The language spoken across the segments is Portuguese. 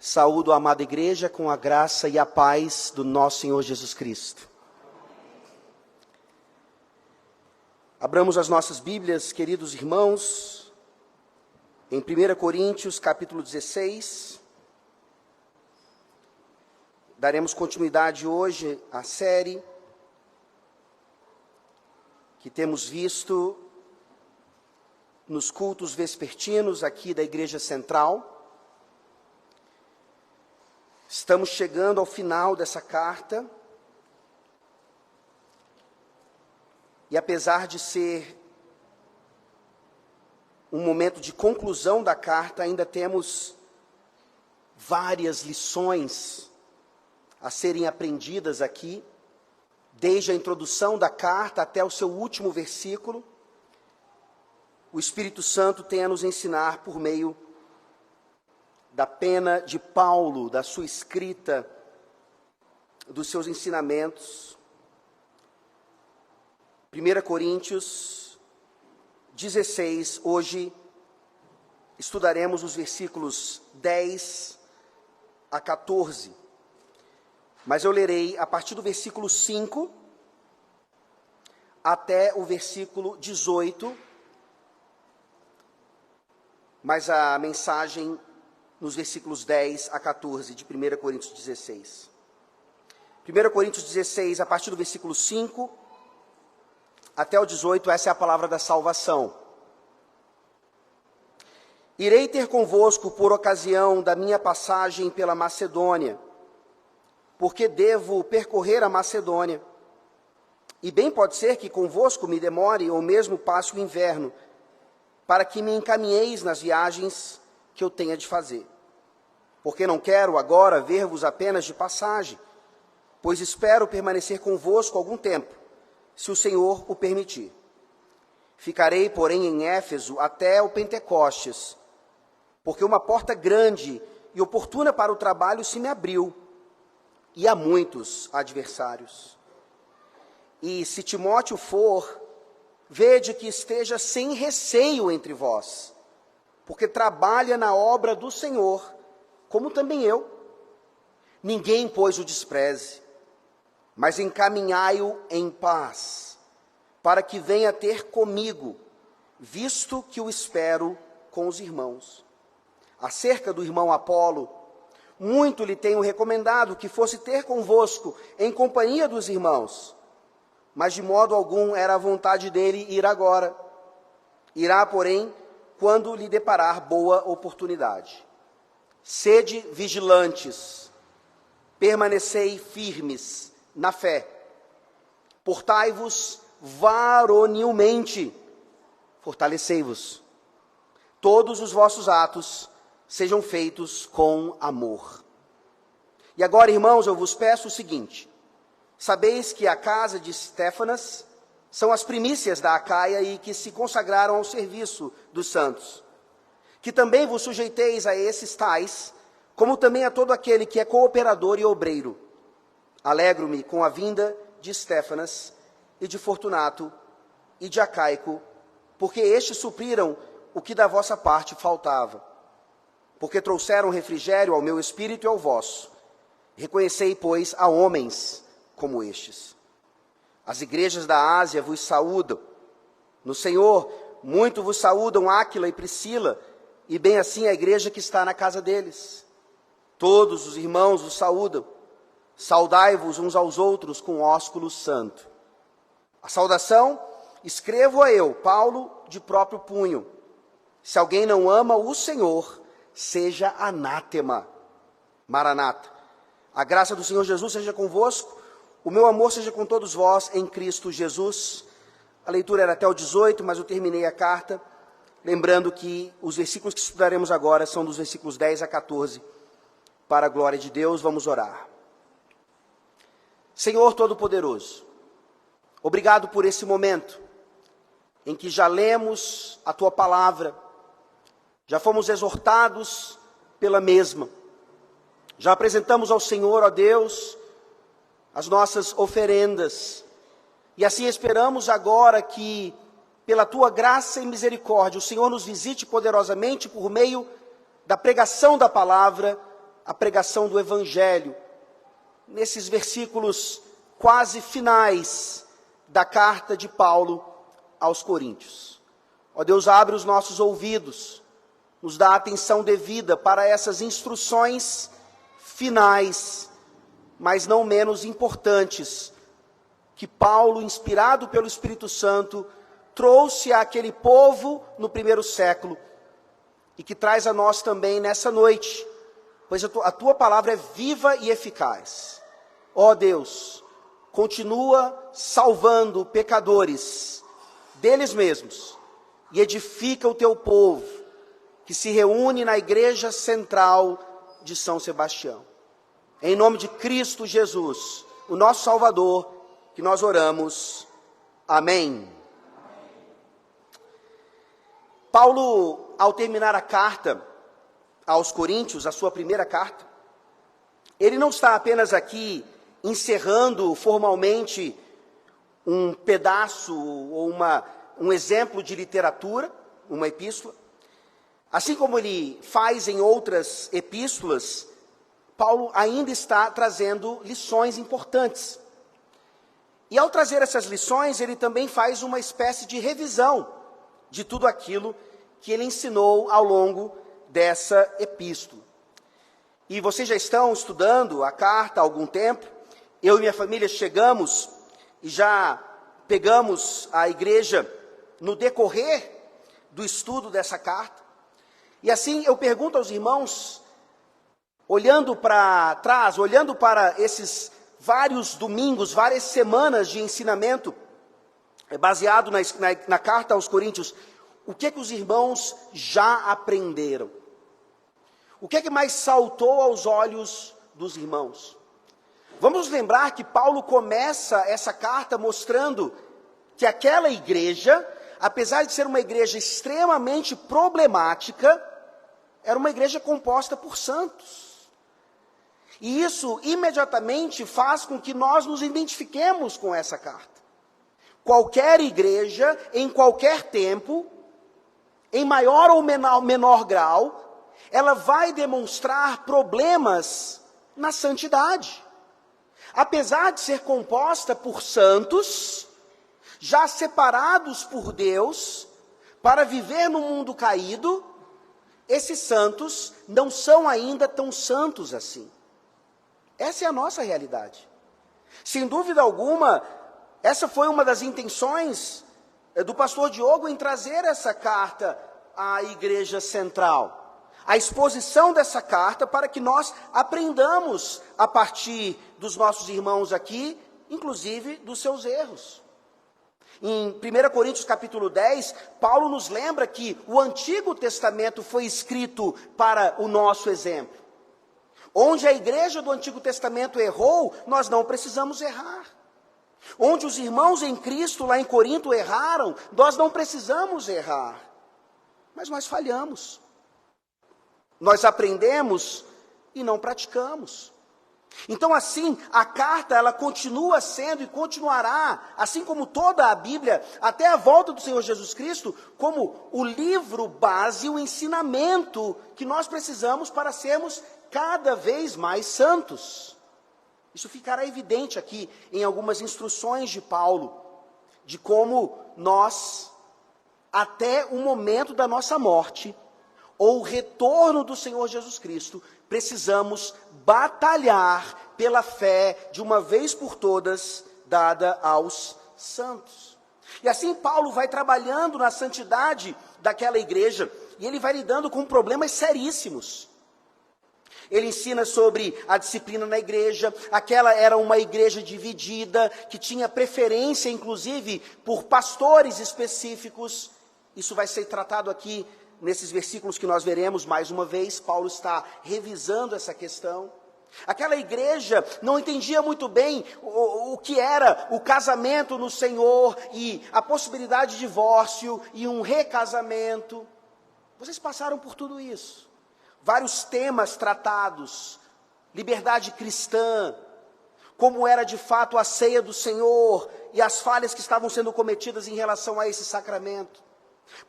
Saúdo a amada igreja com a graça e a paz do nosso Senhor Jesus Cristo. Abramos as nossas Bíblias, queridos irmãos, em 1 Coríntios, capítulo 16. Daremos continuidade hoje à série que temos visto nos cultos vespertinos aqui da Igreja Central. Estamos chegando ao final dessa carta, e apesar de ser um momento de conclusão da carta, ainda temos várias lições a serem aprendidas aqui, desde a introdução da carta até o seu último versículo. O Espírito Santo tem a nos ensinar por meio da pena de Paulo, da sua escrita, dos seus ensinamentos. 1 Coríntios 16, hoje estudaremos os versículos 10 a 14. Mas eu lerei a partir do versículo 5 até o versículo 18, mas a mensagem nos versículos 10 a 14 de 1 Coríntios 16. 1 Coríntios 16, a partir do versículo 5 até o 18, essa é a palavra da salvação. Irei ter convosco por ocasião da minha passagem pela Macedônia, porque devo percorrer a Macedônia. E bem pode ser que convosco me demore, ou mesmo passe o inverno, para que me encaminheis nas viagens que eu tenha de fazer. Porque não quero agora ver-vos apenas de passagem, pois espero permanecer convosco algum tempo, se o Senhor o permitir. Ficarei, porém, em Éfeso até o Pentecostes, porque uma porta grande e oportuna para o trabalho se me abriu, e há muitos adversários. E se Timóteo for, vede que esteja sem receio entre vós, porque trabalha na obra do Senhor, como também eu. Ninguém, pois, o despreze, mas encaminhai-o em paz, para que venha ter comigo, visto que o espero com os irmãos. Acerca do irmão Apolo, muito lhe tenho recomendado que fosse ter convosco em companhia dos irmãos, mas de modo algum era a vontade dele ir agora. Irá, porém, quando lhe deparar boa oportunidade. Sede vigilantes, permanecei firmes na fé, portai-vos varonilmente, fortalecei-vos. Todos os vossos atos sejam feitos com amor. E agora, irmãos, eu vos peço o seguinte: sabeis que a casa de Estéfanas são as primícias da Acaia e que se consagraram ao serviço dos santos. Que também vos sujeiteis a esses tais, como também a todo aquele que é cooperador e obreiro. Alegro-me com a vinda de Estéfanas e de Fortunato e de Acaico, porque estes supriram o que da vossa parte faltava. Porque trouxeram refrigério ao meu espírito e ao vosso. Reconhecei, pois, a homens como estes. As igrejas da Ásia vos saúdam. No Senhor, muito vos saúdam Áquila e Priscila, e bem assim a igreja que está na casa deles. Todos os irmãos vos saúdam. Saudai-vos uns aos outros com ósculo santo. A saudação escrevo-a eu, Paulo, de próprio punho. Se alguém não ama o Senhor, seja anátema. Maranata. A graça do Senhor Jesus seja convosco. O meu amor seja com todos vós em Cristo Jesus. A leitura era até o 18, mas eu terminei a carta, lembrando que os versículos que estudaremos agora são dos versículos 10 a 14. Para a glória de Deus, vamos orar. Senhor Todo-Poderoso, obrigado por esse momento em que já lemos a Tua palavra, já fomos exortados pela mesma, já apresentamos ao Senhor, ó Deus, as nossas oferendas, e assim esperamos agora que, pela Tua graça e misericórdia, o Senhor nos visite poderosamente por meio da pregação da palavra, a pregação do Evangelho, nesses versículos quase finais da carta de Paulo aos Coríntios. Ó Deus, abre os nossos ouvidos, nos dá atenção devida para essas instruções finais, mas não menos importantes, que Paulo, inspirado pelo Espírito Santo, trouxe àquele povo no primeiro século, e que traz a nós também nessa noite, pois a tua palavra é viva e eficaz. Ó Deus, continua salvando pecadores deles mesmos, e edifica o teu povo, que se reúne na igreja central de São Sebastião. Em nome de Cristo Jesus, o nosso Salvador, que nós oramos. Amém. Paulo, ao terminar a carta aos Coríntios, a sua primeira carta, ele não está apenas aqui encerrando formalmente um pedaço ou um exemplo de literatura, uma epístola. Assim como ele faz em outras epístolas, Paulo ainda está trazendo lições importantes. E ao trazer essas lições, ele também faz uma espécie de revisão de tudo aquilo que ele ensinou ao longo dessa epístola. E vocês já estão estudando a carta há algum tempo. Eu e minha família chegamos e já pegamos a igreja no decorrer do estudo dessa carta. E assim eu pergunto aos irmãos, olhando para trás, olhando para esses vários domingos, várias semanas de ensinamento, baseado na carta aos Coríntios, o que os irmãos já aprenderam? O que mais saltou aos olhos dos irmãos? Vamos lembrar que Paulo começa essa carta mostrando que aquela igreja, apesar de ser uma igreja extremamente problemática, era uma igreja composta por santos. E isso imediatamente faz com que nós nos identifiquemos com essa carta. Qualquer igreja, em qualquer tempo, em maior ou menor grau, ela vai demonstrar problemas na santidade. Apesar de ser composta por santos, já separados por Deus, para viver no mundo caído, esses santos não são ainda tão santos assim. Essa é a nossa realidade. Sem dúvida alguma, essa foi uma das intenções do pastor Diogo em trazer essa carta à igreja central. A exposição dessa carta para que nós aprendamos a partir dos nossos irmãos aqui, inclusive dos seus erros. Em 1 Coríntios capítulo 10, Paulo nos lembra que o Antigo Testamento foi escrito para o nosso exemplo. Onde a igreja do Antigo Testamento errou, nós não precisamos errar. Onde os irmãos em Cristo lá em Corinto erraram, nós não precisamos errar. Mas nós falhamos. Nós aprendemos e não praticamos. Então assim, a carta ela continua sendo e continuará, assim como toda a Bíblia, até a volta do Senhor Jesus Cristo, como o livro base, o ensinamento que nós precisamos para sermos cada vez mais santos. Isso ficará evidente aqui em algumas instruções de Paulo, de como nós, até o momento da nossa morte, ou o retorno do Senhor Jesus Cristo, precisamos batalhar pela fé de uma vez por todas dada aos santos. E assim Paulo vai trabalhando na santidade daquela igreja, e ele vai lidando com problemas seríssimos. Ele ensina sobre a disciplina na igreja. Aquela era uma igreja dividida, que tinha preferência inclusive por pastores específicos. Isso vai ser tratado aqui nesses versículos que nós veremos mais uma vez. Paulo está revisando essa questão. Aquela igreja não entendia muito bem o que era o casamento no Senhor e a possibilidade de divórcio e um recasamento. Vocês passaram por tudo isso. Vários temas tratados, liberdade cristã, como era de fato a ceia do Senhor e as falhas que estavam sendo cometidas em relação a esse sacramento.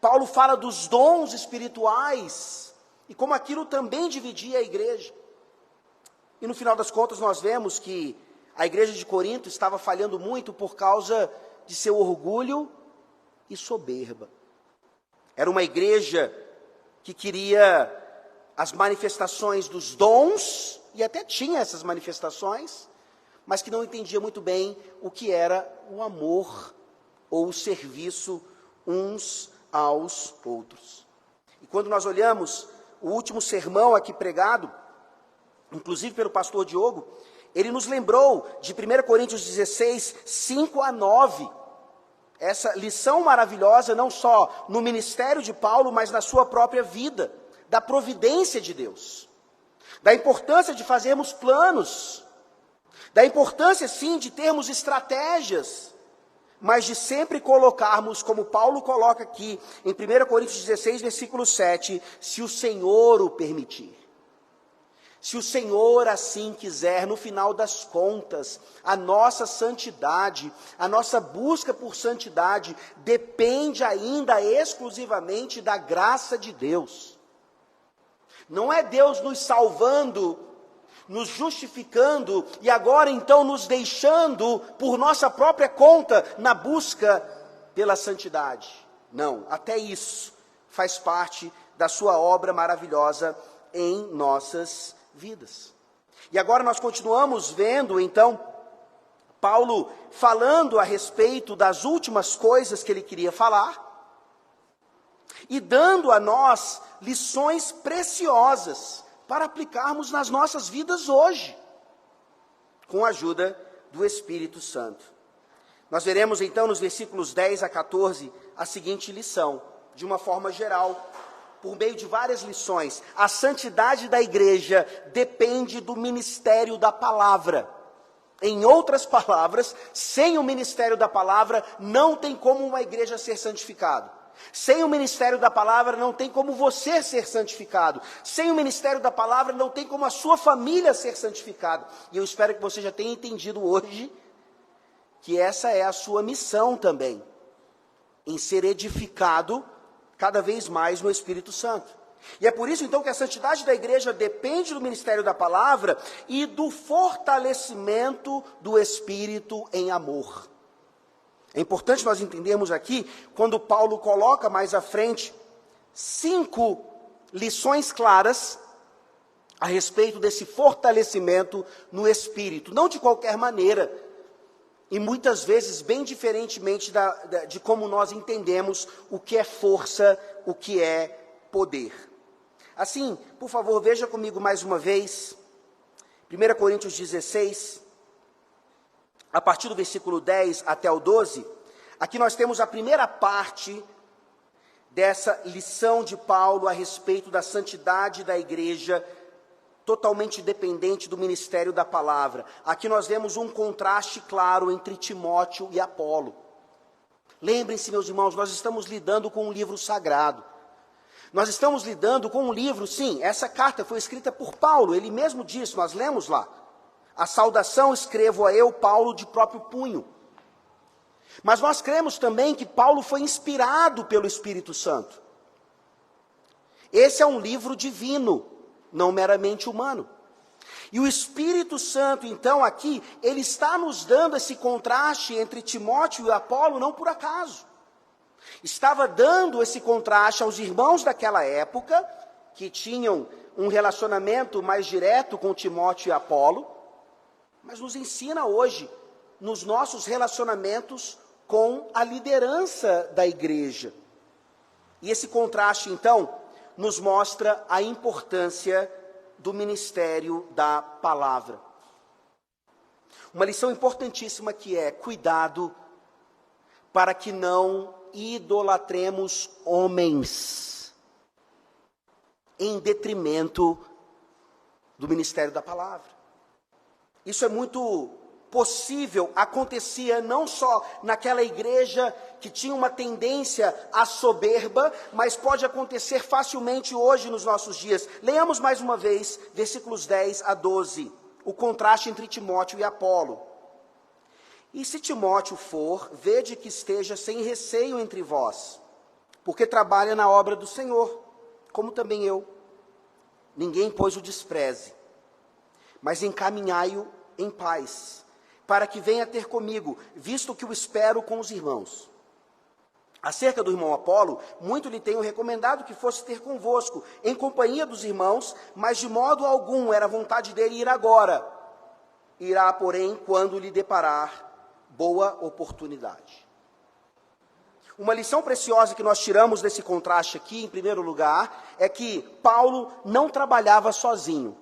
Paulo fala dos dons espirituais e como aquilo também dividia a igreja. E no final das contas nós vemos que a igreja de Corinto estava falhando muito por causa de seu orgulho e soberba. Era uma igreja que queria as manifestações dos dons, e até tinha essas manifestações, mas que não entendia muito bem o que era o amor ou o serviço uns aos outros. E quando nós olhamos o último sermão aqui pregado, inclusive pelo pastor Diogo, ele nos lembrou de 1 Coríntios 16, 5 a 9, essa lição maravilhosa, não só no ministério de Paulo, mas na sua própria vida, da providência de Deus, da importância de fazermos planos, da importância, sim, de termos estratégias, mas de sempre colocarmos, como Paulo coloca aqui, em 1 Coríntios 16, versículo 7, se o Senhor o permitir. Se o Senhor assim quiser, no final das contas, a nossa santidade, a nossa busca por santidade, depende ainda exclusivamente da graça de Deus. Não é Deus nos salvando, nos justificando e agora então nos deixando por nossa própria conta na busca pela santidade. Não, até isso faz parte da sua obra maravilhosa em nossas vidas. E agora nós continuamos vendo, então, Paulo falando a respeito das últimas coisas que ele queria falar e dando a nós lições preciosas para aplicarmos nas nossas vidas hoje, com a ajuda do Espírito Santo. Nós veremos então nos versículos 10 a 14 a seguinte lição, de uma forma geral, por meio de várias lições. A santidade da igreja depende do ministério da palavra. Em outras palavras, sem o ministério da palavra, não tem como uma igreja ser santificada. Sem o ministério da palavra, não tem como você ser santificado. Sem o ministério da palavra, não tem como a sua família ser santificada. E eu espero que você já tenha entendido hoje que essa é a sua missão também, em ser edificado cada vez mais no Espírito Santo. E é por isso então que a santidade da igreja depende do ministério da palavra e do fortalecimento do Espírito em amor. É importante nós entendermos aqui, quando Paulo coloca mais à frente 5 lições claras a respeito desse fortalecimento no Espírito, não de qualquer maneira, e muitas vezes bem diferentemente de como nós entendemos o que é força, o que é poder. Assim, por favor, veja comigo mais uma vez, 1 Coríntios 16, a partir do versículo 10 até o 12, aqui nós temos a primeira parte dessa lição de Paulo a respeito da santidade da igreja, totalmente dependente do ministério da palavra. Aqui nós vemos um contraste claro entre Timóteo e Apolo. Lembrem-se, meus irmãos, nós estamos lidando com um livro sagrado. Nós estamos lidando com um livro, sim, essa carta foi escrita por Paulo, ele mesmo disse, nós lemos lá. A saudação escrevo a eu, Paulo, de próprio punho. Mas nós cremos também que Paulo foi inspirado pelo Espírito Santo. Esse é um livro divino, não meramente humano. E o Espírito Santo, então, aqui, ele está nos dando esse contraste entre Timóteo e Apolo, não por acaso. Estava dando esse contraste aos irmãos daquela época, que tinham um relacionamento mais direto com Timóteo e Apolo, mas nos ensina hoje, nos nossos relacionamentos com a liderança da igreja. E esse contraste, então, nos mostra a importância do ministério da palavra. Uma lição importantíssima que é cuidado para que não idolatremos homens em detrimento do ministério da palavra. Isso é muito possível, acontecia não só naquela igreja que tinha uma tendência à soberba, mas pode acontecer facilmente hoje nos nossos dias. Leamos mais uma vez, versículos 10 a 12, o contraste entre Timóteo e Apolo. E se Timóteo for, vede que esteja sem receio entre vós, porque trabalha na obra do Senhor, como também eu. Ninguém, pois, o despreze. mas encaminhai-o em paz, para que venha ter comigo, visto que o espero com os irmãos. Acerca do irmão Apolo, muito lhe tenho recomendado que fosse ter convosco, em companhia dos irmãos, mas de modo algum era vontade dele ir agora. Irá, porém, quando lhe deparar boa oportunidade. Uma lição preciosa que nós tiramos desse contraste aqui, em primeiro lugar, é que Paulo não trabalhava sozinho.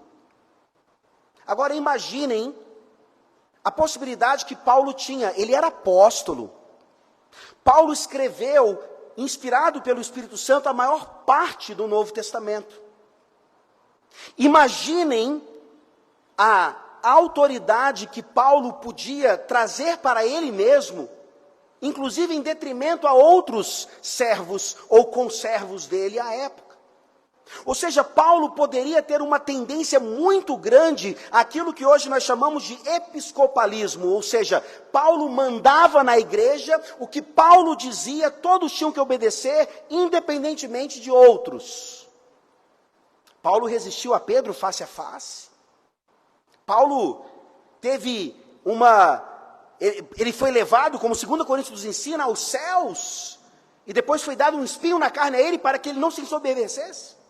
Agora imaginem a possibilidade que Paulo tinha. Ele era apóstolo. Paulo escreveu, inspirado pelo Espírito Santo, a maior parte do Novo Testamento. Imaginem a autoridade que Paulo podia trazer para ele mesmo, inclusive em detrimento a outros servos ou conservos dele à época. Ou seja, Paulo poderia ter uma tendência muito grande àquilo que hoje nós chamamos de episcopalismo, ou seja, Paulo mandava na igreja, o que Paulo dizia, todos tinham que obedecer, independentemente de outros. Paulo resistiu a Pedro face a face. Paulo teve ele foi levado, como 2 Coríntios nos ensina, aos céus, e depois foi dado um espinho na carne a ele para que ele não se ensoberbecesse.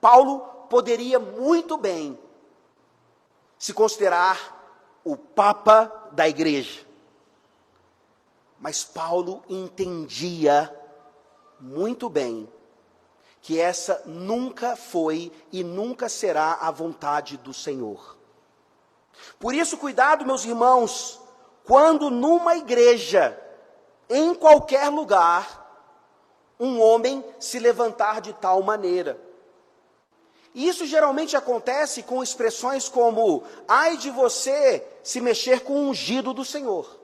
Paulo poderia muito bem se considerar o Papa da igreja. Mas Paulo entendia muito bem que essa nunca foi e nunca será a vontade do Senhor. Por isso, cuidado, meus irmãos, quando numa igreja, em qualquer lugar, um homem se levantar de tal maneira. E isso geralmente acontece com expressões como, ai de você se mexer com o ungido do Senhor.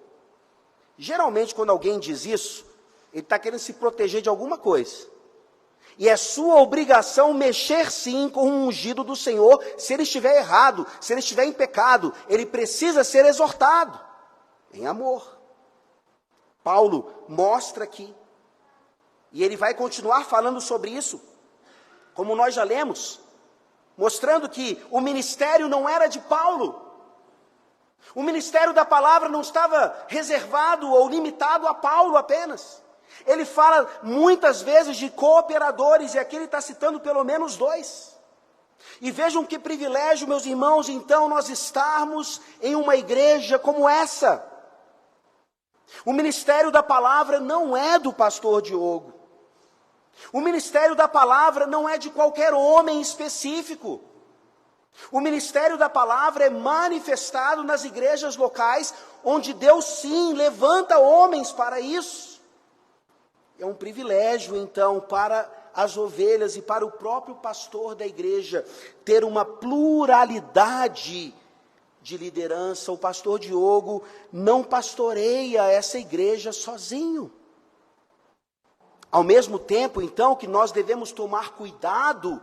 Geralmente, quando alguém diz isso, ele está querendo se proteger de alguma coisa. E é sua obrigação mexer sim com o ungido do Senhor, se ele estiver errado, se ele estiver em pecado, ele precisa ser exortado, em amor. Paulo mostra aqui, e ele vai continuar falando sobre isso, como nós já lemos, mostrando que o ministério não era de Paulo. O ministério da palavra não estava reservado ou limitado a Paulo apenas. Ele fala muitas vezes de cooperadores, e aqui ele está citando pelo menos 2. E vejam que privilégio, meus irmãos, então, nós estarmos em uma igreja como essa. O ministério da palavra não é do pastor Diogo. O ministério da palavra não é de qualquer homem específico. O ministério da palavra é manifestado nas igrejas locais, onde Deus sim levanta homens para isso. É um privilégio, então, para as ovelhas e para o próprio pastor da igreja, ter uma pluralidade de liderança. O pastor Diogo não pastoreia essa igreja sozinho. Ao mesmo tempo, então, que nós devemos tomar cuidado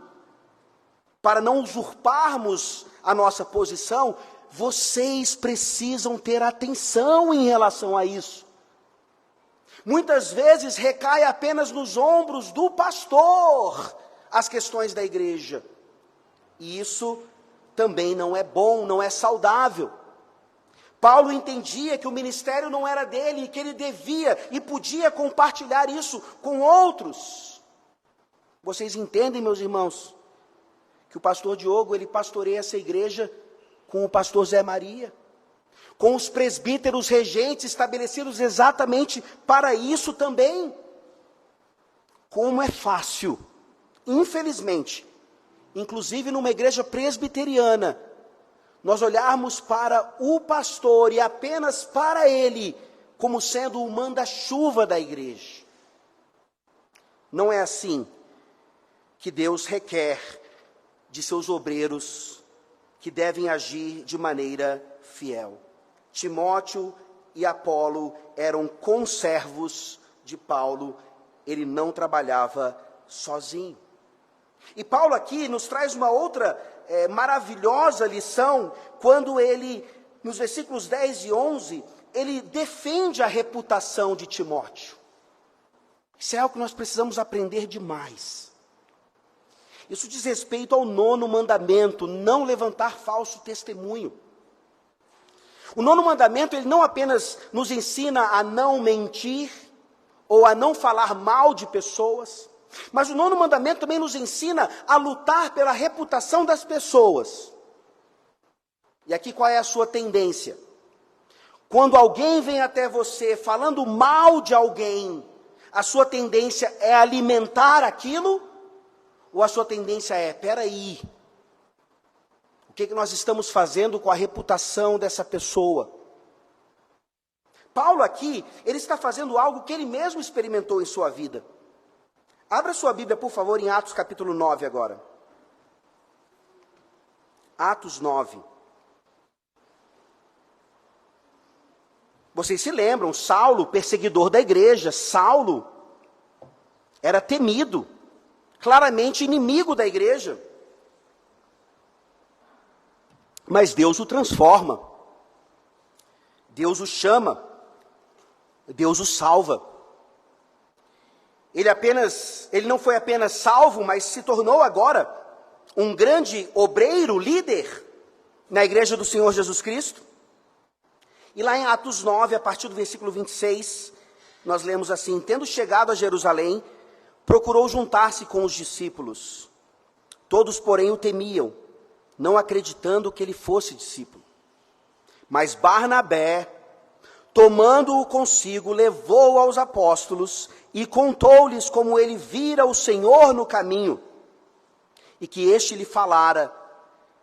para não usurparmos a nossa posição, vocês precisam ter atenção em relação a isso. Muitas vezes recai apenas nos ombros do pastor as questões da igreja. E isso também não é bom, não é saudável. Paulo entendia que o ministério não era dele e que ele devia e podia compartilhar isso com outros. Vocês entendem, meus irmãos, que o pastor Diogo, ele pastoreia essa igreja com o pastor Zé Maria, com os presbíteros regentes estabelecidos exatamente para isso também. Como é fácil, infelizmente, inclusive numa igreja presbiteriana, nós olharmos para o pastor e apenas para ele, como sendo o manda-chuva da igreja. Não é assim que Deus requer de seus obreiros, que devem agir de maneira fiel. Timóteo e Apolo eram conservos de Paulo, ele não trabalhava sozinho. E Paulo aqui nos traz uma outra maravilhosa lição, quando ele, nos versículos 10 e 11, ele defende a reputação de Timóteo. Isso é algo que nós precisamos aprender demais. Isso diz respeito ao 9º mandamento, não levantar falso testemunho. O 9º mandamento, ele não apenas nos ensina a não mentir, ou a não falar mal de pessoas, mas o 9º mandamento também nos ensina a lutar pela reputação das pessoas. E aqui qual é a sua tendência? Quando alguém vem até você falando mal de alguém, a sua tendência é alimentar aquilo? Ou a sua tendência é, peraí, o que nós estamos fazendo com a reputação dessa pessoa? Paulo aqui, ele está fazendo algo que ele mesmo experimentou em sua vida. Abra sua Bíblia, por favor, em Atos capítulo 9 agora. Atos 9. Vocês se lembram, Saulo, perseguidor da igreja, Saulo era temido, claramente inimigo da igreja. Mas Deus o transforma, Deus o chama, Deus o salva. Ele não foi apenas salvo, mas se tornou agora um grande obreiro, líder na igreja do Senhor Jesus Cristo. E lá em Atos 9, a partir do versículo 26, nós lemos assim: tendo chegado a Jerusalém, procurou juntar-se com os discípulos. Todos, porém, o temiam, não acreditando que ele fosse discípulo. Mas Barnabé, tomando-o consigo, levou-o aos apóstolos e contou-lhes como ele vira o Senhor no caminho, e que este lhe falara,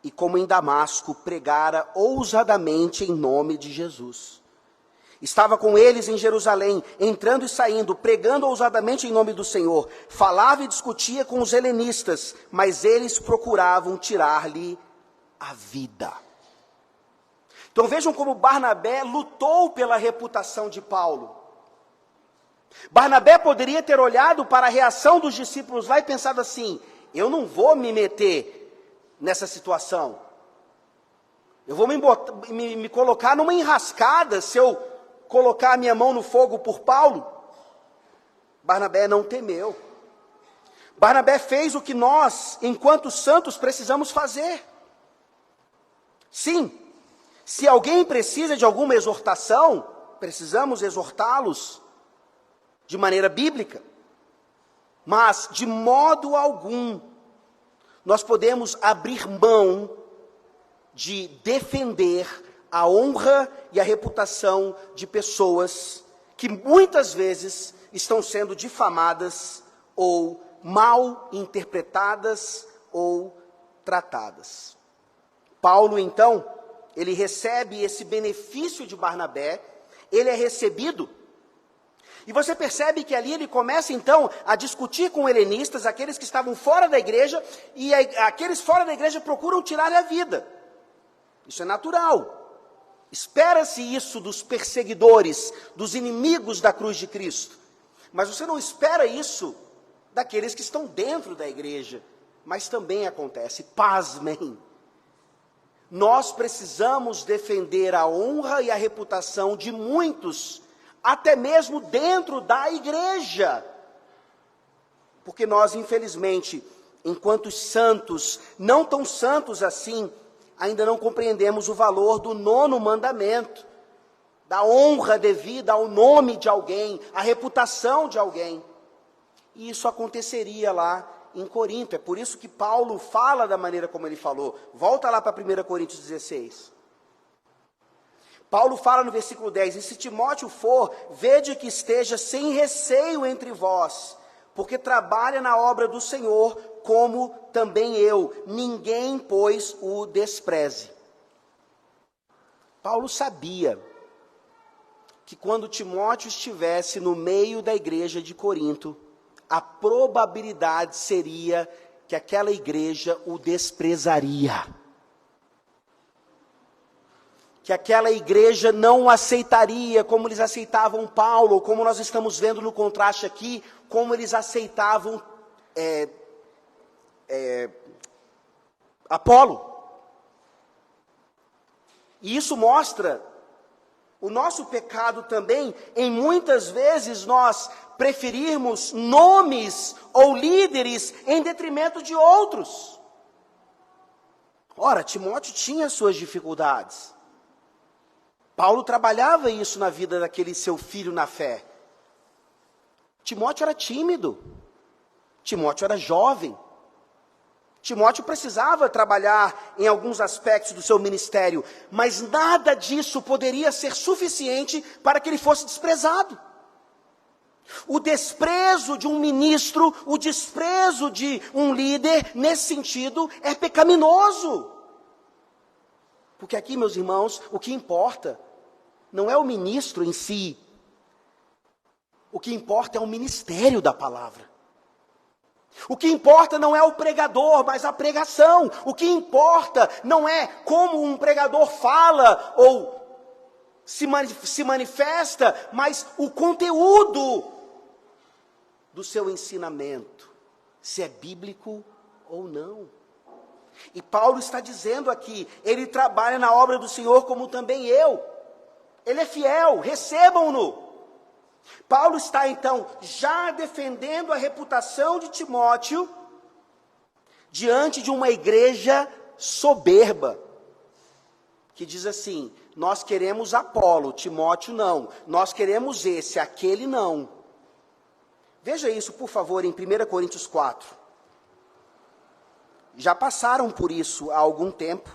e como em Damasco pregara ousadamente em nome de Jesus. Estava com eles em Jerusalém, entrando e saindo, pregando ousadamente em nome do Senhor. Falava e discutia com os helenistas, mas eles procuravam tirar-lhe a vida. Então vejam como Barnabé lutou pela reputação de Paulo. Barnabé poderia ter olhado para a reação dos discípulos lá e pensado assim: eu não vou me meter nessa situação. Eu vou me colocar numa enrascada se eu colocar a minha mão no fogo por Paulo. Barnabé não temeu. Barnabé fez o que nós, enquanto santos, precisamos fazer. Sim, se alguém precisa de alguma exortação, precisamos exortá-los de maneira bíblica. Mas, de modo algum, nós podemos abrir mão de defender a honra e a reputação de pessoas que muitas vezes estão sendo difamadas ou mal interpretadas ou tratadas. Paulo, então, ele recebe esse benefício de Barnabé, ele é recebido. E você percebe que ali ele começa então a discutir com helenistas, aqueles que estavam fora da igreja, e aqueles fora da igreja procuram tirar a vida. Isso é natural. Espera-se isso dos perseguidores, dos inimigos da cruz de Cristo. Mas você não espera isso daqueles que estão dentro da igreja. Mas também acontece, pasmem. Nós precisamos defender a honra e a reputação de muitos, até mesmo dentro da igreja. Porque nós, infelizmente, enquanto santos, não tão santos assim, ainda não compreendemos o valor do 9º mandamento, da honra devida ao nome de alguém, à reputação de alguém. E isso aconteceria lá em Corinto. É por isso que Paulo fala da maneira como ele falou. Volta lá para 1 Coríntios 16. Paulo fala no versículo 10, e se Timóteo for, vede que esteja sem receio entre vós, porque trabalha na obra do Senhor, como também eu. Ninguém, pois, o despreze. Paulo sabia que quando Timóteo estivesse no meio da igreja de Corinto, a probabilidade seria que aquela igreja o desprezaria. Que aquela igreja não aceitaria como eles aceitavam Paulo, como nós estamos vendo no contraste aqui, como eles aceitavam Apolo. E isso mostra o nosso pecado também, em muitas vezes nós preferirmos nomes ou líderes em detrimento de outros. Ora, Timóteo tinha suas dificuldades. Paulo trabalhava isso na vida daquele seu filho na fé. Timóteo era tímido. Timóteo era jovem. Timóteo precisava trabalhar em alguns aspectos do seu ministério, mas nada disso poderia ser suficiente para que ele fosse desprezado. O desprezo de um ministro, o desprezo de um líder, nesse sentido, é pecaminoso. Porque aqui, meus irmãos, o que importa não é o ministro em si. O que importa é o ministério da palavra. O que importa não é o pregador, mas a pregação. O que importa não é como um pregador fala ou se manifesta, mas o conteúdo do seu ensinamento, se é bíblico ou não. E Paulo está dizendo aqui, ele trabalha na obra do Senhor como também eu. Ele é fiel, recebam-no. Paulo está então já defendendo a reputação de Timóteo diante de uma igreja soberba, que diz assim: nós queremos Apolo, Timóteo não, nós queremos esse, aquele não. Veja isso, por favor, em 1 Coríntios 4. Já passaram por isso há algum tempo.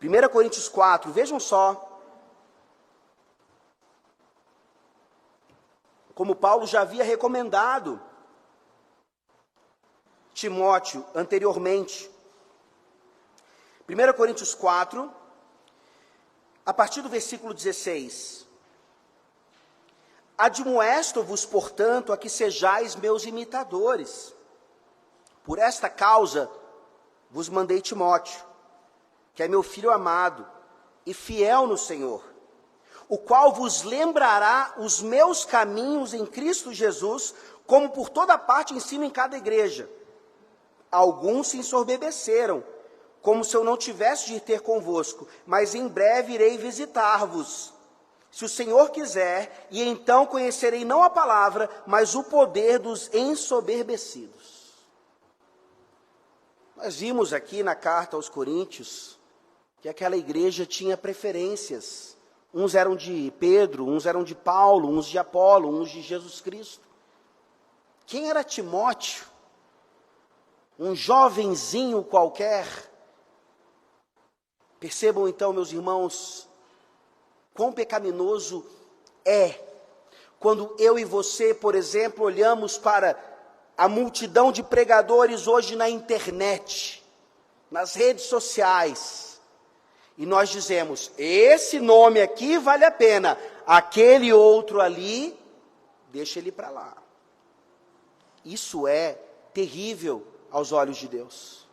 1 Coríntios 4, vejam só como Paulo já havia recomendado Timóteo anteriormente. 1 Coríntios 4, a partir do versículo 16. Admoesto-vos, portanto, a que sejais meus imitadores. Por esta causa vos mandei Timóteo, que é meu filho amado e fiel no Senhor, o qual vos lembrará os meus caminhos em Cristo Jesus, como por toda parte ensino em cada igreja. Alguns se ensoberbeceram, como se eu não tivesse de ir ter convosco, mas em breve irei visitar-vos, se o Senhor quiser, e então conhecerei não a palavra, mas o poder dos ensoberbecidos. Nós vimos aqui na carta aos Coríntios que aquela igreja tinha preferências. Uns eram de Pedro, uns eram de Paulo, uns de Apolo, uns de Jesus Cristo. Quem era Timóteo? Um jovenzinho qualquer. Percebam então, meus irmãos, quão pecaminoso é quando eu e você, por exemplo, olhamos para a multidão de pregadores hoje na internet, nas redes sociais, e nós dizemos: esse nome aqui vale a pena, aquele outro ali, deixa ele para lá. Isso é terrível aos olhos de Deus,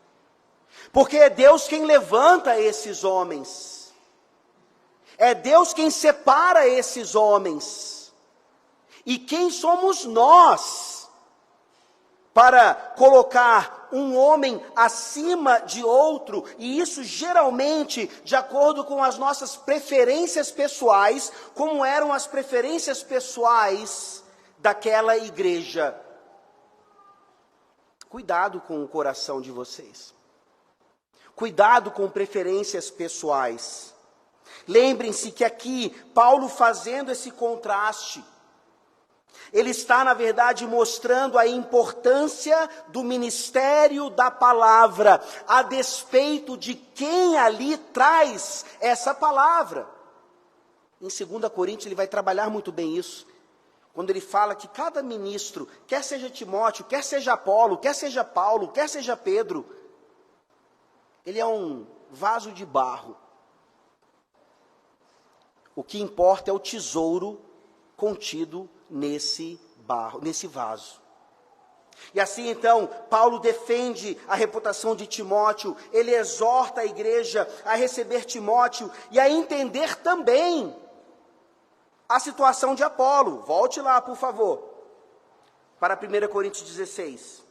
porque é Deus quem levanta esses homens, é Deus quem separa esses homens, e quem somos nós para colocar um homem acima de outro, e isso geralmente de acordo com as nossas preferências pessoais, como eram as preferências pessoais daquela igreja. Cuidado com o coração de vocês. Cuidado com preferências pessoais. Lembrem-se que aqui, Paulo fazendo esse contraste, ele está, na verdade, mostrando a importância do ministério da palavra, a despeito de quem ali traz essa palavra. Em 2 Coríntios ele vai trabalhar muito bem isso, quando ele fala que cada ministro, quer seja Timóteo, quer seja Apolo, quer seja Paulo, quer seja Pedro, ele é um vaso de barro. O que importa é o tesouro contido nesse barro, nesse vaso. E assim então, Paulo defende a reputação de Timóteo, ele exorta a igreja a receber Timóteo e a entender também a situação de Apolo. Volte lá, por favor, para 1 Coríntios 16.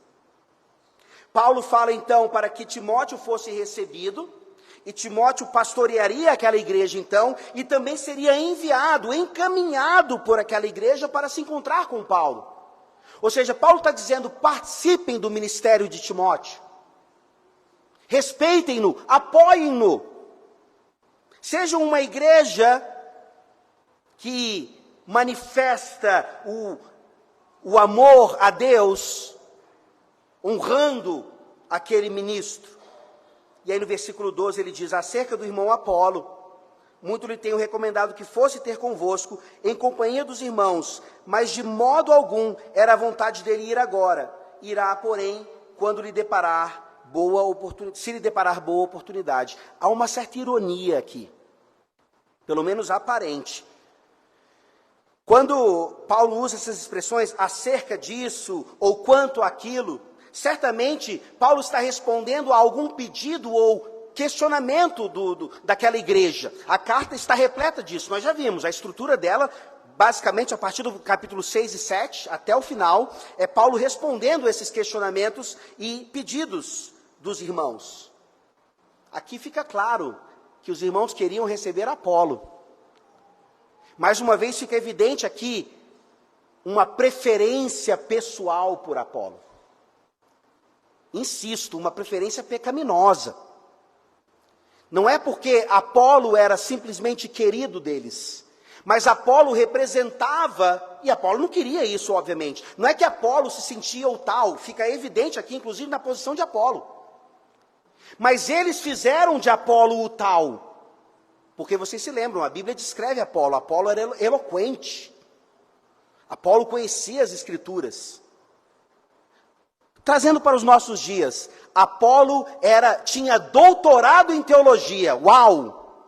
Paulo fala então para que Timóteo fosse recebido, E Timóteo pastorearia aquela igreja então, e também seria enviado, encaminhado por aquela igreja para se encontrar com Paulo. Ou seja, Paulo está dizendo, participem do ministério de Timóteo. Respeitem-no, apoiem-no. Sejam uma igreja que manifesta o amor a Deus, honrando aquele ministro. E aí no versículo 12 ele diz, acerca do irmão Apolo, muito lhe tenho recomendado que fosse ter convosco, em companhia dos irmãos, mas de modo algum era a vontade dele ir agora. Irá, porém, quando lhe deparar boa oportunidade, se lhe deparar boa oportunidade. Há uma certa ironia aqui, pelo menos aparente. Quando Paulo usa essas expressões, acerca disso, ou quanto àquilo, certamente Paulo está respondendo a algum pedido ou questionamento daquela igreja. A carta está repleta disso, nós já vimos, a estrutura dela, basicamente a partir do capítulo 6 e 7, até o final, é Paulo respondendo esses questionamentos e pedidos dos irmãos. Aqui fica claro que os irmãos queriam receber Apolo. Mais uma vez fica evidente aqui uma preferência pessoal por Apolo. Insisto, uma preferência pecaminosa. Não é porque Apolo era simplesmente querido deles, mas Apolo representava, e Apolo não queria isso, obviamente. Não é que Apolo se sentia o tal, fica evidente aqui, inclusive na posição de Apolo. Mas eles fizeram de Apolo o tal, porque vocês se lembram, a Bíblia descreve Apolo. Apolo era eloquente. Apolo conhecia as Escrituras. Trazendo para os nossos dias, Apolo tinha doutorado em teologia. Uau!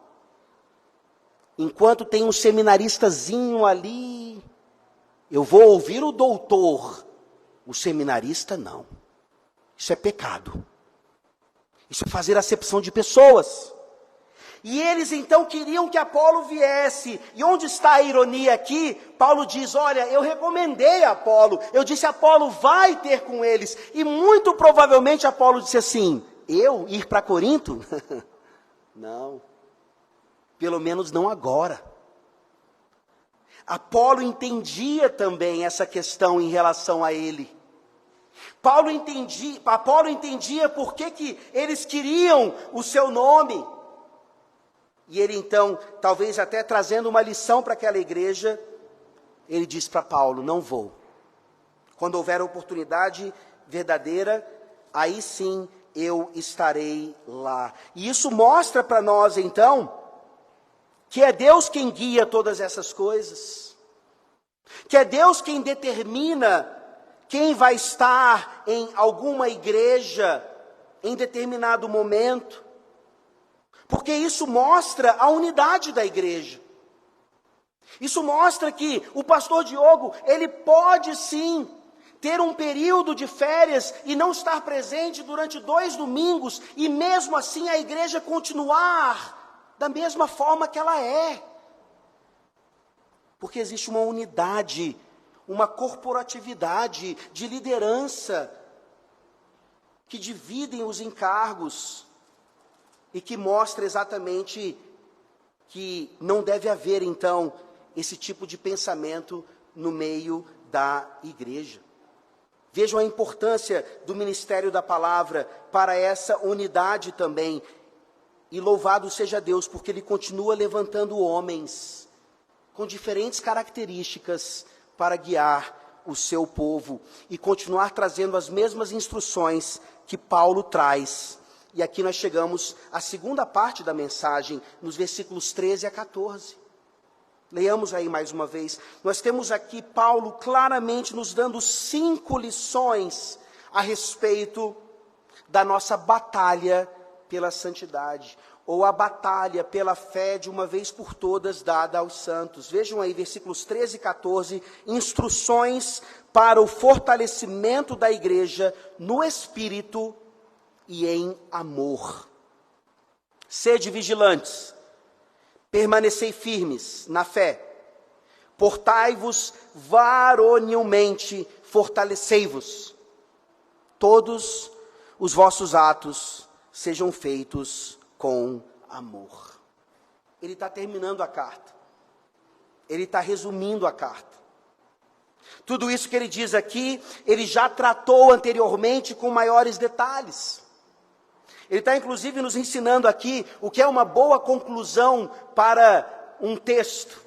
Enquanto tem um seminaristazinho ali, eu vou ouvir o doutor. O seminarista não. Isso é pecado. Isso é fazer acepção de pessoas. E eles então queriam que Apolo viesse. E onde está a ironia aqui? Paulo diz, olha, eu recomendei a Apolo. Eu disse, Apolo vai ter com eles. E muito provavelmente Apolo disse assim, eu ir para Corinto? Não. Pelo menos não agora. Apolo entendia também essa questão em relação a ele. Apolo entendia por que eles queriam o seu nome. E ele então, talvez até trazendo uma lição para aquela igreja, ele diz para Paulo, não vou. Quando houver a oportunidade verdadeira, aí sim eu estarei lá. E isso mostra para nós então, que é Deus quem guia todas essas coisas. Que é Deus quem determina quem vai estar em alguma igreja em determinado momento. Porque isso mostra a unidade da igreja. Isso mostra que o pastor Diogo, ele pode sim ter um período de férias e não estar presente durante 2 domingos, e mesmo assim a igreja continuar da mesma forma que ela é. Porque existe uma unidade, uma corporatividade de liderança, que dividem os encargos, e que mostra exatamente que não deve haver, então, esse tipo de pensamento no meio da igreja. Vejam a importância do ministério da palavra para essa unidade também. E louvado seja Deus, porque Ele continua levantando homens com diferentes características para guiar o seu povo e continuar trazendo as mesmas instruções que Paulo traz. E aqui nós chegamos à segunda parte da mensagem, nos versículos 13 a 14. Leiamos aí mais uma vez. Nós temos aqui Paulo claramente nos dando 5 lições a respeito da nossa batalha pela santidade, ou a batalha pela fé de uma vez por todas dada aos santos. Vejam aí versículos 13 e 14, instruções para o fortalecimento da igreja no Espírito e em amor. Sede vigilantes, permanecei firmes na fé, portai-vos varonilmente, fortalecei-vos. Todos os vossos atos sejam feitos com amor. Ele está terminando a carta. Ele está resumindo a carta. Tudo isso que ele diz aqui, ele já tratou anteriormente com maiores detalhes. Ele está inclusive nos ensinando aqui o que é uma boa conclusão para um texto.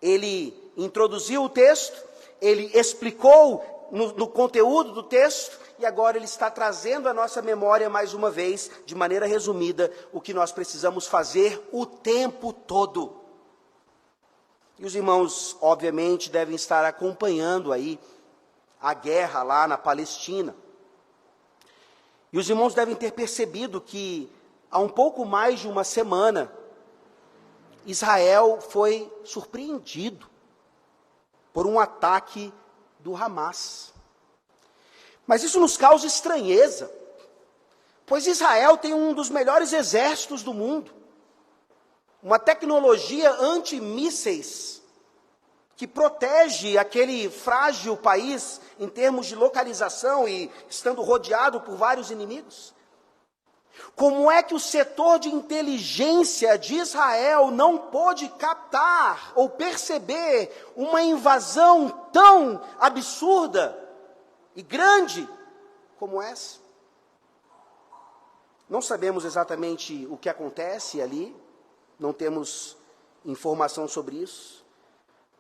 Ele introduziu o texto, ele explicou no conteúdo do texto, e agora ele está trazendo à nossa memória mais uma vez, de maneira resumida, o que nós precisamos fazer o tempo todo. E os irmãos, obviamente, devem estar acompanhando aí a guerra lá na Palestina. E os irmãos devem ter percebido que, há um pouco mais de uma semana, Israel foi surpreendido por um ataque do Hamas. Mas isso nos causa estranheza, pois Israel tem um dos melhores exércitos do mundo, uma tecnologia antimísseis que protege aquele frágil país em termos de localização e estando rodeado por vários inimigos. Como é que o setor de inteligência de Israel não pôde captar ou perceber uma invasão tão absurda e grande como essa? Não sabemos exatamente o que acontece ali, não temos informação sobre isso,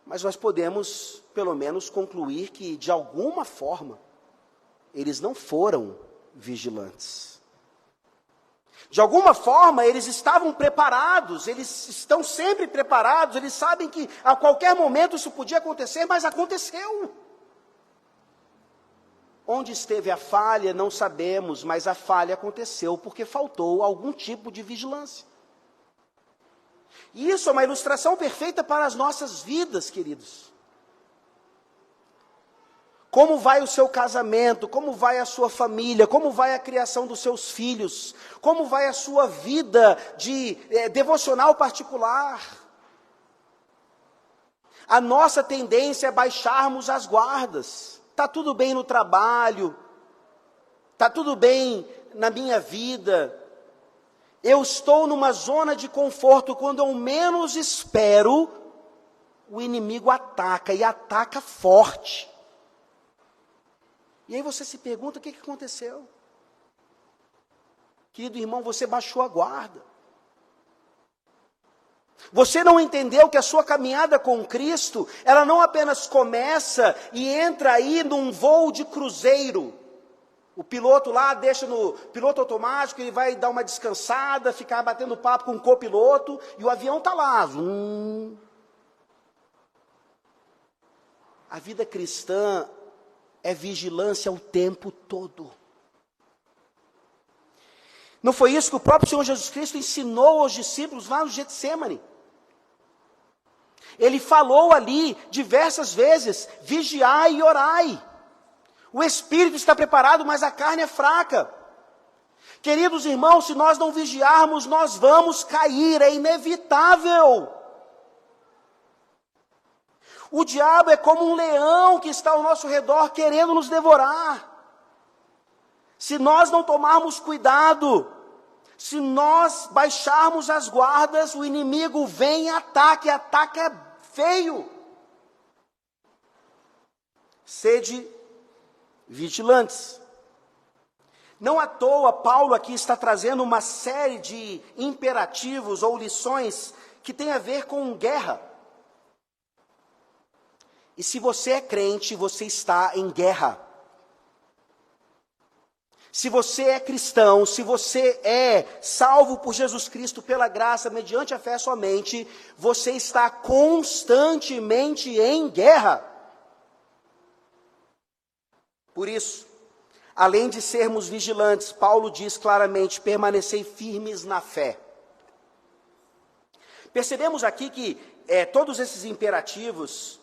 mas nós podemos, pelo menos, concluir que, de alguma forma, eles não foram vigilantes. De alguma forma, eles estavam preparados, eles estão sempre preparados, eles sabem que a qualquer momento isso podia acontecer, mas aconteceu. Onde esteve a falha, não sabemos, mas a falha aconteceu porque faltou algum tipo de vigilância. E isso é uma ilustração perfeita para as nossas vidas, queridos. Como vai o seu casamento, como vai a sua família, como vai a criação dos seus filhos, como vai a sua vida de devocional particular. A nossa tendência é baixarmos as guardas. Está tudo bem no trabalho, está tudo bem na minha vida. Eu estou numa zona de conforto, quando eu menos espero, o inimigo ataca, e ataca forte. E aí você se pergunta, o que aconteceu? Querido irmão, você baixou a guarda. Você não entendeu que a sua caminhada com Cristo, ela não apenas começa e entra aí num voo de cruzeiro. O piloto lá deixa no piloto automático, ele vai dar uma descansada, ficar batendo papo com o copiloto, e o avião está lá. A vida cristã é vigilância o tempo todo. Não foi isso que o próprio Senhor Jesus Cristo ensinou aos discípulos lá no Getsêmani? Ele falou ali diversas vezes, vigiai e orai. O espírito está preparado, mas a carne é fraca. Queridos irmãos, se nós não vigiarmos, nós vamos cair, é inevitável. O diabo é como um leão que está ao nosso redor querendo nos devorar. Se nós não tomarmos cuidado, se nós baixarmos as guardas, o inimigo vem e ataca feio. Sede vigilantes. Não à toa, Paulo aqui está trazendo uma série de imperativos ou lições que tem a ver com guerra. E se você é crente, você está em guerra. Se você é cristão, se você é salvo por Jesus Cristo pela graça, mediante a fé somente, você está constantemente em guerra. Por isso, além de sermos vigilantes, Paulo diz claramente, permanecei firmes na fé. Percebemos aqui que todos esses imperativos,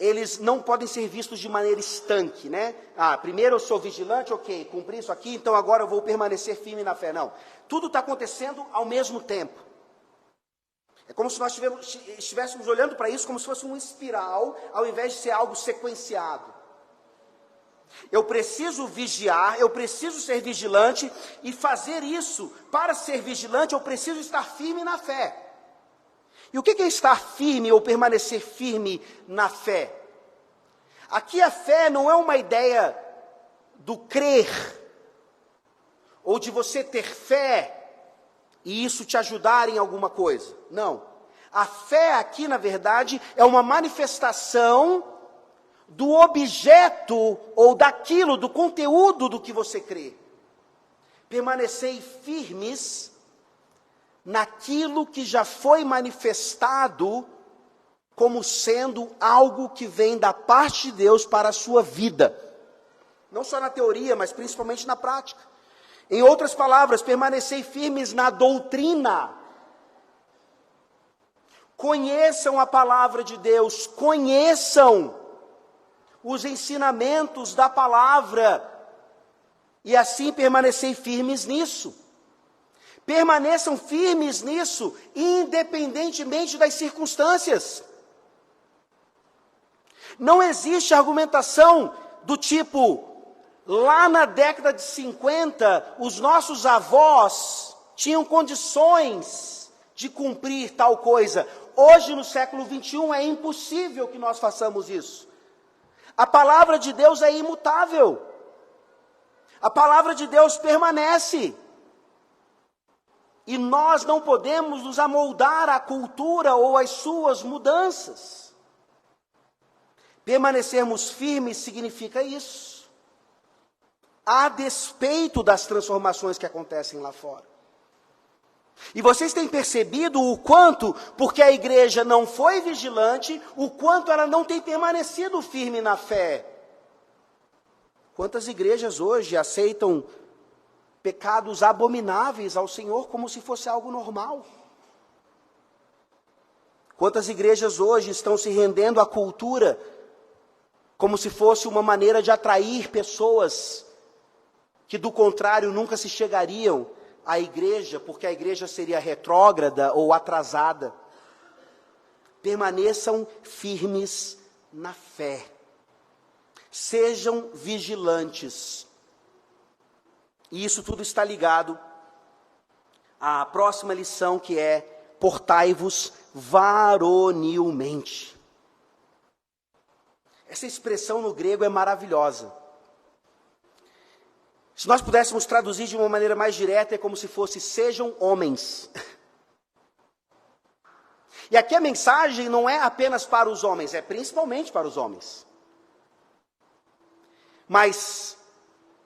eles não podem ser vistos de maneira estanque, né? Primeiro eu sou vigilante, ok, cumpri isso aqui, então agora eu vou permanecer firme na fé. Não, tudo está acontecendo ao mesmo tempo. É como se nós estivéssemos olhando para isso como se fosse uma espiral, ao invés de ser algo sequenciado. Eu preciso vigiar, eu preciso ser vigilante, e fazer isso, para ser vigilante, eu preciso estar firme na fé. E o que é estar firme ou permanecer firme na fé? Aqui a fé não é uma ideia do crer, ou de você ter fé, e isso te ajudar em alguma coisa. Não. A fé aqui, na verdade, é uma manifestação do objeto ou daquilo, do conteúdo do que você crê. Permanecei firmes naquilo que já foi manifestado como sendo algo que vem da parte de Deus para a sua vida. Não só na teoria, mas principalmente na prática. Em outras palavras, permanecei firmes na doutrina. Conheçam a palavra de Deus, conheçam os ensinamentos da palavra, e assim permanecei firmes nisso. Permaneçam firmes nisso, independentemente das circunstâncias. Não existe argumentação do tipo, lá na década de 50, os nossos avós tinham condições de cumprir tal coisa. Hoje, no século 21, é impossível que nós façamos isso. A palavra de Deus é imutável. A palavra de Deus permanece. E nós não podemos nos amoldar à cultura ou às suas mudanças. Permanecermos firmes significa isso. A despeito das transformações que acontecem lá fora. E vocês têm percebido o quanto, porque a igreja não foi vigilante, o quanto ela não tem permanecido firme na fé. Quantas igrejas hoje aceitam pecados abomináveis ao Senhor como se fosse algo normal? Quantas igrejas hoje estão se rendendo à cultura como se fosse uma maneira de atrair pessoas que do contrário nunca se chegariam à igreja, porque a igreja seria retrógrada ou atrasada? Permaneçam firmes na fé. Sejam vigilantes. E isso tudo está ligado à próxima lição, que é: portai-vos varonilmente. Essa expressão no grego é maravilhosa. Se nós pudéssemos traduzir de uma maneira mais direta, é como se fosse: sejam homens. E aqui a mensagem não é apenas para os homens, é principalmente para os homens. Mas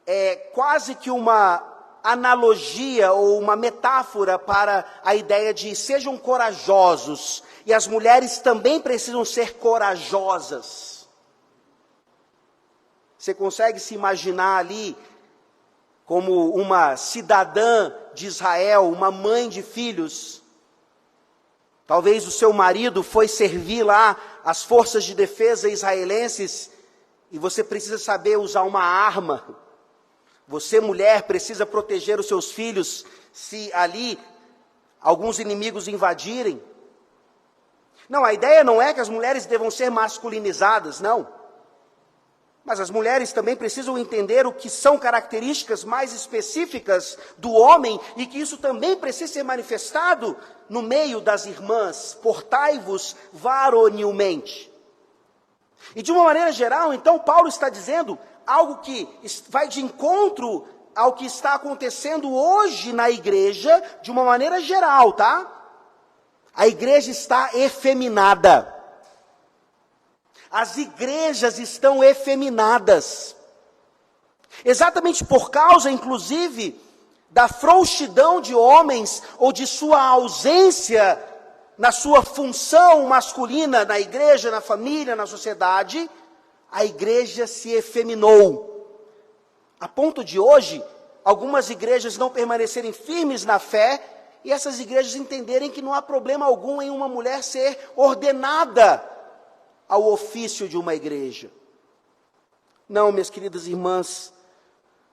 é quase que uma analogia ou uma metáfora para a ideia de sejam corajosos. E as mulheres também precisam ser corajosas. Você consegue se imaginar ali como uma cidadã de Israel, uma mãe de filhos? Talvez o seu marido foi servir lá as forças de defesa israelenses e você precisa saber usar uma arma. Você, mulher, precisa proteger os seus filhos se ali alguns inimigos invadirem. Não, a ideia não é que as mulheres devam ser masculinizadas, não. Mas as mulheres também precisam entender o que são características mais específicas do homem e que isso também precisa ser manifestado no meio das irmãs. Portai-vos varonilmente. E de uma maneira geral, então, Paulo está dizendo algo que vai de encontro ao que está acontecendo hoje na igreja, de uma maneira geral, tá? A igreja está efeminada. As igrejas estão efeminadas. Exatamente por causa, inclusive, da frouxidão de homens ou de sua ausência na sua função masculina na igreja, na família, na sociedade, a igreja se efeminou. A ponto de hoje, algumas igrejas não permanecerem firmes na fé e essas igrejas entenderem que não há problema algum em uma mulher ser ordenada ao ofício de uma igreja. Não, minhas queridas irmãs,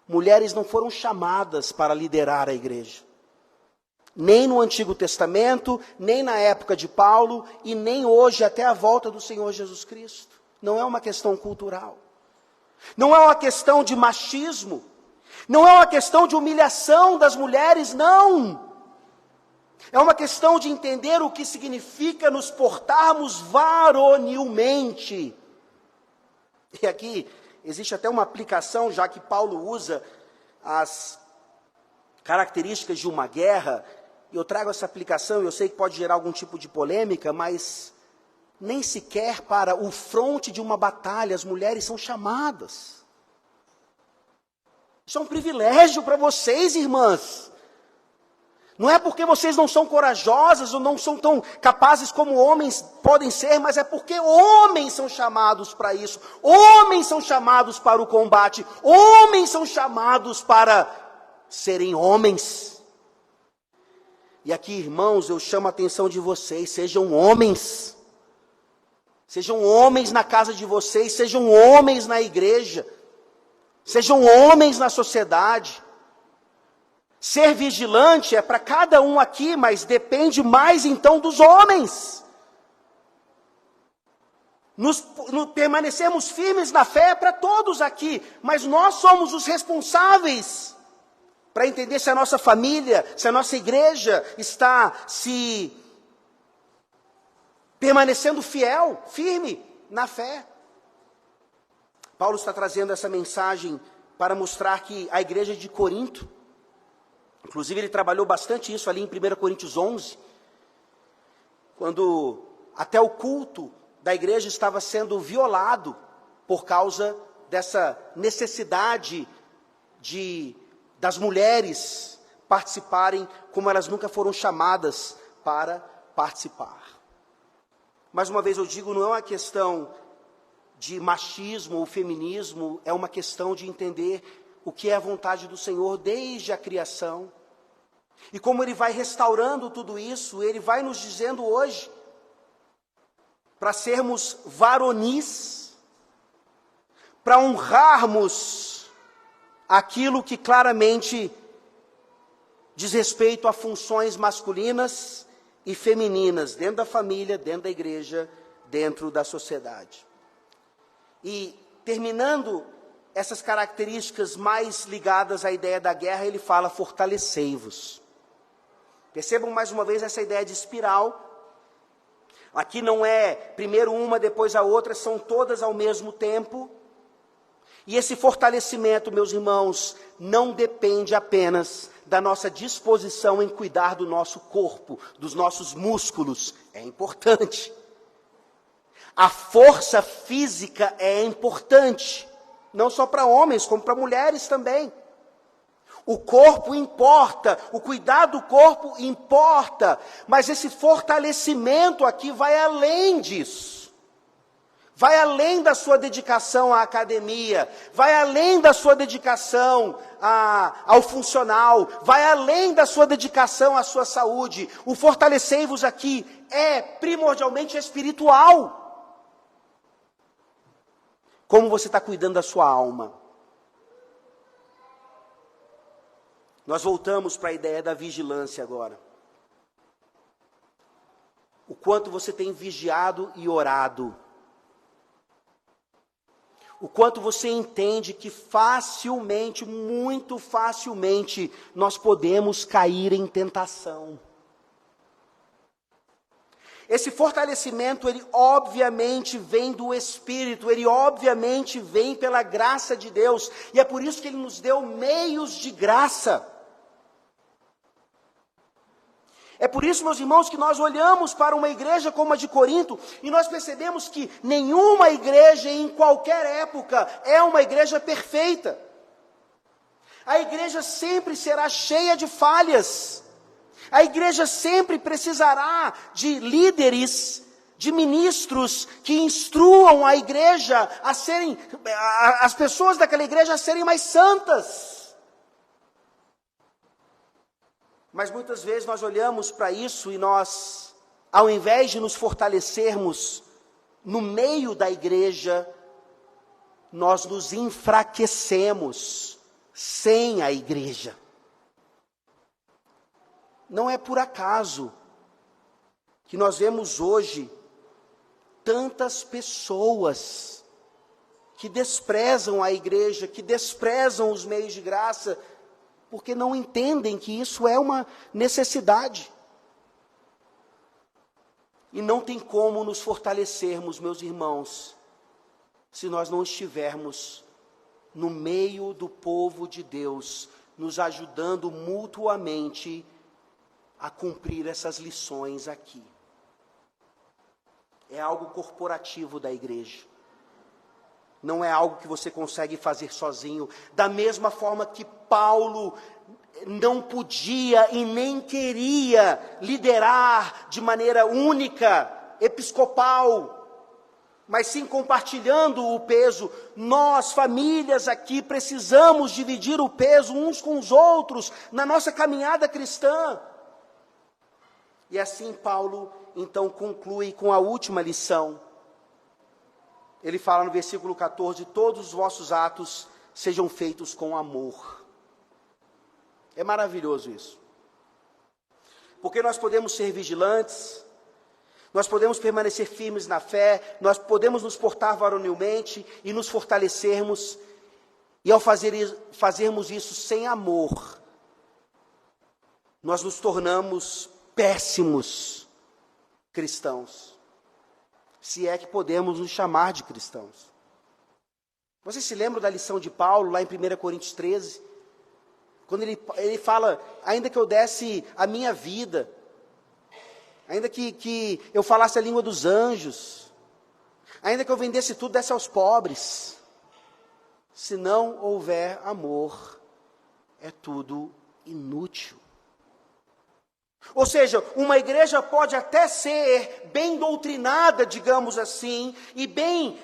mulheres não foram chamadas para liderar a igreja. Nem no Antigo Testamento, nem na época de Paulo, e nem hoje até a volta do Senhor Jesus Cristo. Não é uma questão cultural. Não é uma questão de machismo, não é uma questão de humilhação das mulheres, não. É uma questão de entender o que significa nos portarmos varonilmente. E aqui existe até uma aplicação, já que Paulo usa as características de uma guerra, e eu trago essa aplicação, eu sei que pode gerar algum tipo de polêmica, mas nem sequer para o fronte de uma batalha as mulheres são chamadas. Isso é um privilégio para vocês, irmãs. Não é porque vocês não são corajosas ou não são tão capazes como homens podem ser, mas é porque homens são chamados para isso. Homens são chamados para o combate. Homens são chamados para serem homens. E aqui, irmãos, eu chamo a atenção de vocês, sejam homens. Sejam homens na casa de vocês, sejam homens na igreja. Sejam homens na sociedade. Ser vigilante é para cada um aqui, mas depende mais então dos homens. Permanecermos firmes na fé é para todos aqui, mas nós somos os responsáveis para entender se a nossa família, se a nossa igreja está se permanecendo fiel, firme na fé. Paulo está trazendo essa mensagem para mostrar que a igreja de Corinto, inclusive ele trabalhou bastante isso ali em 1 Coríntios 11, quando até o culto da igreja estava sendo violado por causa dessa necessidade das mulheres participarem como elas nunca foram chamadas para participar. Mais uma vez eu digo, não é uma questão de machismo ou feminismo, é uma questão de entender o que é a vontade do Senhor desde a criação. E como Ele vai restaurando tudo isso, Ele vai nos dizendo hoje, para sermos varonis, para honrarmos aquilo que claramente diz respeito a funções masculinas e femininas, dentro da família, dentro da igreja, dentro da sociedade. E terminando essas características mais ligadas à ideia da guerra, ele fala: fortalecei-vos. Percebam mais uma vez essa ideia de espiral. Aqui não é primeiro uma, depois a outra, são todas ao mesmo tempo. E esse fortalecimento, meus irmãos, não depende apenas da nossa disposição em cuidar do nosso corpo, dos nossos músculos. É importante. A força física é importante, não só para homens, como para mulheres também. O corpo importa, o cuidado do corpo importa, mas esse fortalecimento aqui vai além disso. Vai além da sua dedicação à academia, vai além da sua dedicação ao funcional, vai além da sua dedicação à sua saúde. O fortalecei-vos aqui é primordialmente espiritual. Como você está cuidando da sua alma? Nós voltamos para a ideia da vigilância agora. O quanto você tem vigiado e orado. O quanto você entende que facilmente, muito facilmente, nós podemos cair em tentação. Esse fortalecimento, ele obviamente vem do Espírito, ele obviamente vem pela graça de Deus, e é por isso que Ele nos deu meios de graça. É por isso, meus irmãos, que nós olhamos para uma igreja como a de Corinto, e nós percebemos que nenhuma igreja em qualquer época é uma igreja perfeita. A igreja sempre será cheia de falhas. A igreja sempre precisará de líderes, de ministros que instruam a igreja a serem, as pessoas daquela igreja a serem mais santas. Mas muitas vezes nós olhamos para isso e nós, ao invés de nos fortalecermos no meio da igreja, nós nos enfraquecemos sem a igreja. Não é por acaso que nós vemos hoje tantas pessoas que desprezam a igreja, que desprezam os meios de graça, porque não entendem que isso é uma necessidade. E não tem como nos fortalecermos, meus irmãos, se nós não estivermos no meio do povo de Deus, nos ajudando mutuamente a cumprir essas lições aqui. É algo corporativo da igreja. Não é algo que você consegue fazer sozinho. Da mesma forma que Paulo não podia e nem queria liderar de maneira única, episcopal, mas sim compartilhando o peso. Nós, famílias aqui, precisamos dividir o peso uns com os outros na nossa caminhada cristã. E assim Paulo, então, conclui com a última lição. Ele fala no versículo 14, todos os vossos atos sejam feitos com amor. É maravilhoso isso. Porque nós podemos ser vigilantes, nós podemos permanecer firmes na fé, nós podemos nos portar varonilmente e nos fortalecermos, e ao fazermos isso sem amor, nós nos tornamos péssimos cristãos, se é que podemos nos chamar de cristãos. Vocês se lembram da lição de Paulo, lá em 1 Coríntios 13? Quando ele fala, ainda que eu desse a minha vida, ainda que eu falasse a língua dos anjos, ainda que eu vendesse tudo, desse aos pobres, se não houver amor, é tudo inútil. Ou seja, uma igreja pode até ser bem doutrinada, digamos assim, e bem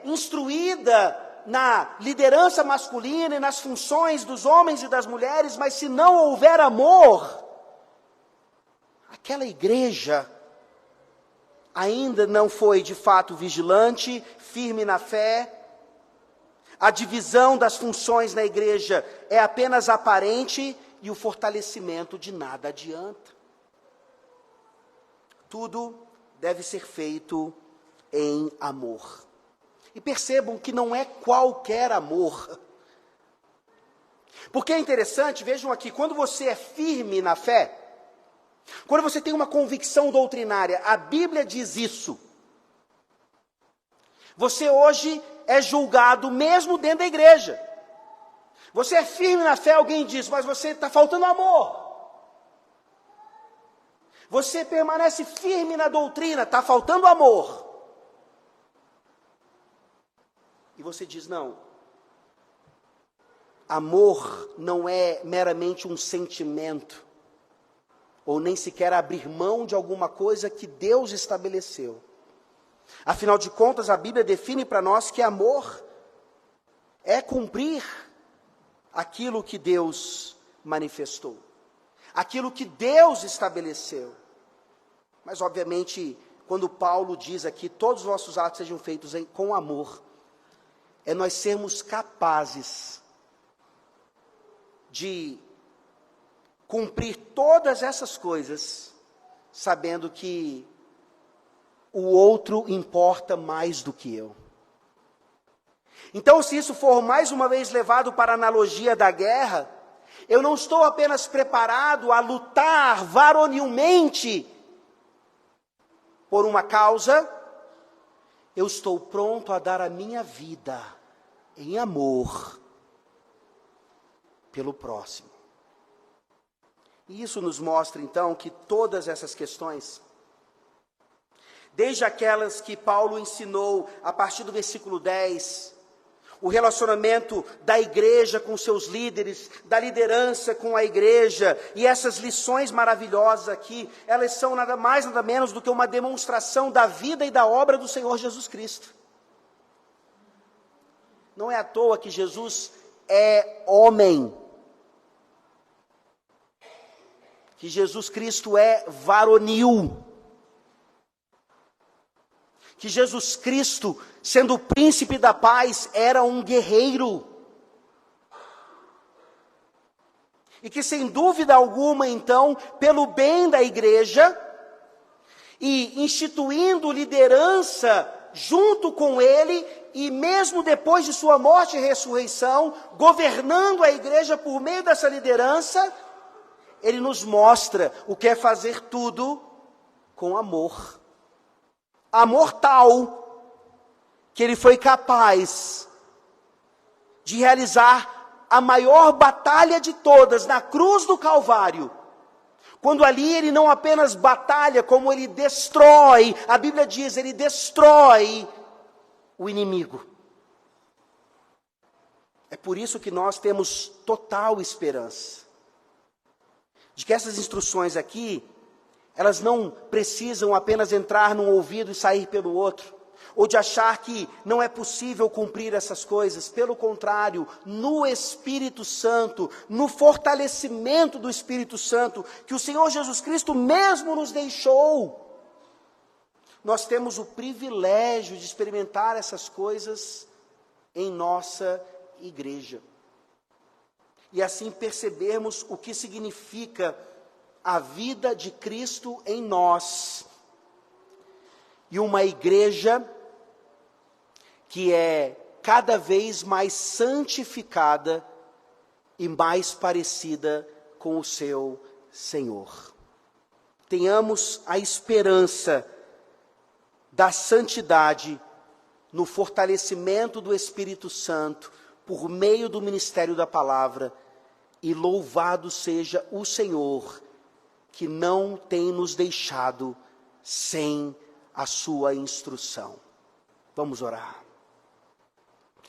instruída na liderança masculina e nas funções dos homens e das mulheres, mas se não houver amor, aquela igreja ainda não foi de fato vigilante, firme na fé. A divisão das funções na igreja é apenas aparente e o fortalecimento de nada adianta. Tudo deve ser feito em amor. E percebam que não é qualquer amor. Porque é interessante, vejam aqui, quando você é firme na fé, quando você tem uma convicção doutrinária, a Bíblia diz isso. Você hoje é julgado mesmo dentro da igreja. Você é firme na fé, alguém diz, mas você está faltando amor. Você permanece firme na doutrina, está faltando amor. E você diz, não. Amor não é meramente um sentimento, ou nem sequer abrir mão de alguma coisa que Deus estabeleceu. Afinal de contas, a Bíblia define para nós que amor é cumprir aquilo que Deus manifestou, aquilo que Deus estabeleceu. Mas, obviamente, quando Paulo diz aqui, todos os vossos atos sejam feitos com amor, é nós sermos capazes de cumprir todas essas coisas, sabendo que o outro importa mais do que eu. Então, se isso for mais uma vez levado para a analogia da guerra, eu não estou apenas preparado a lutar varonilmente por uma causa, eu estou pronto a dar a minha vida em amor pelo próximo. E isso nos mostra, então, que todas essas questões, desde aquelas que Paulo ensinou a partir do versículo 10, o relacionamento da igreja com seus líderes, da liderança com a igreja, e essas lições maravilhosas aqui, elas são nada mais, nada menos do que uma demonstração da vida e da obra do Senhor Jesus Cristo. Não é à toa que Jesus é homem, que Jesus Cristo é varonil, que Jesus Cristo, sendo o príncipe da paz, era um guerreiro. E que, sem dúvida alguma, então, pelo bem da igreja, e instituindo liderança junto com ele, e mesmo depois de sua morte e ressurreição, governando a igreja por meio dessa liderança, ele nos mostra o que é fazer tudo com amor. Amor tal que ele foi capaz de realizar a maior batalha de todas na cruz do Calvário. Quando ali ele não apenas batalha, como ele destrói, a Bíblia diz, ele destrói o inimigo. É por isso que nós temos total esperança de que essas instruções aqui, elas não precisam apenas entrar num ouvido e sair pelo outro, ou de achar que não é possível cumprir essas coisas. Pelo contrário, no Espírito Santo, no fortalecimento do Espírito Santo, que o Senhor Jesus Cristo mesmo nos deixou, nós temos o privilégio de experimentar essas coisas em nossa igreja. E assim percebermos o que significa a vida de Cristo em nós. E uma igreja que é cada vez mais santificada e mais parecida com o seu Senhor. Tenhamos a esperança da santidade no fortalecimento do Espírito Santo por meio do ministério da palavra, e louvado seja o Senhor, que não tem nos deixado sem a sua instrução. Vamos orar.